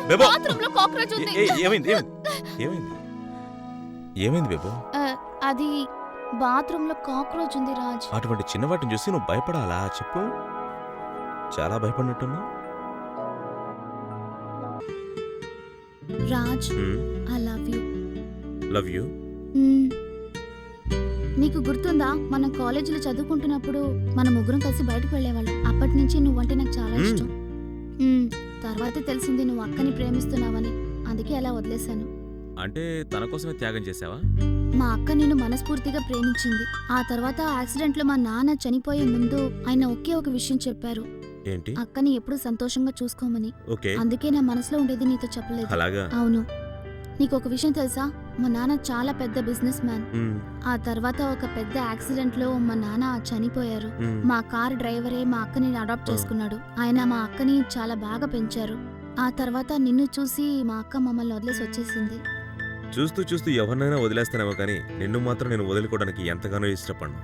బేబో బాత్రూంలో కాక్రోచ్ ఉంది. ఏమైంది ఏమైంది ఏమైంది బేబో? అది బాత్రూంలో కాక్రోచ్ ఉంది రాజ్. అటువంటి చిన్నవాటిని చూసి నువ్వు భయపడాలా చెప్పు? చాలా భయపడినట్టున్నా. Raj I love you. Love you. నీకు గుర్తుందా మనం కాలేజీలో చదువుకుంటున్నప్పుడు మన ముగ్గురం కలిసి బయటకు వెళ్ళేవాళ్ళం. అప్పటి నుంచి నువ్వంటే నాకు చాలా ఇష్టం. తర్వాత తెలిసింది నువ్వు అక్కని ప్రేమిస్తున్నావని. అందుకే అలా వదిలేశాను. అంటే తన కోసమే త్యాగం చేసావా? మా అక్క నిన్ను మనస్ఫూర్తిగా ప్రేమించింది. ఆ తర్వాత యాక్సిడెంట్లో మా నాన్న చనిపోయే ముందు ఆయన ఒకే ఒక విషయం చెప్పారు, ఏంటి? అక్కని ఎప్పుడూ సంతోషంగా చూసుకోమని. ఓకే. అందుకే నా మనసులో ఉండేది నీతో చెప్పలేదు. అలాగా? అవును. నీకు ఒక విషయం తెలుసా, మా నాన్న చాలా పెద్ద బిజినెస్ మ్యాన్. ఆ తర్వాత ఒక పెద్ద యాక్సిడెంట్ లో మా నాన్న చనిపోయారు. మా కార్ డ్రైవరే మా అక్కని అడాప్ట్ చేసుకున్నాడు. ఆయన మా అక్కని చాలా బాగా పెంచారు. ఆ తర్వాత నిన్ను చూసి మా అక్క మమ్మల్ని వదిలేసి వచ్చేసింది. చూస్తూ చూస్తూ ఎవరినైనా వదిలేస్తానేమో కానీ నిన్ను మాత్రం నేను వదులుకోవడానికి ఎంతగానో ఇష్టపడను.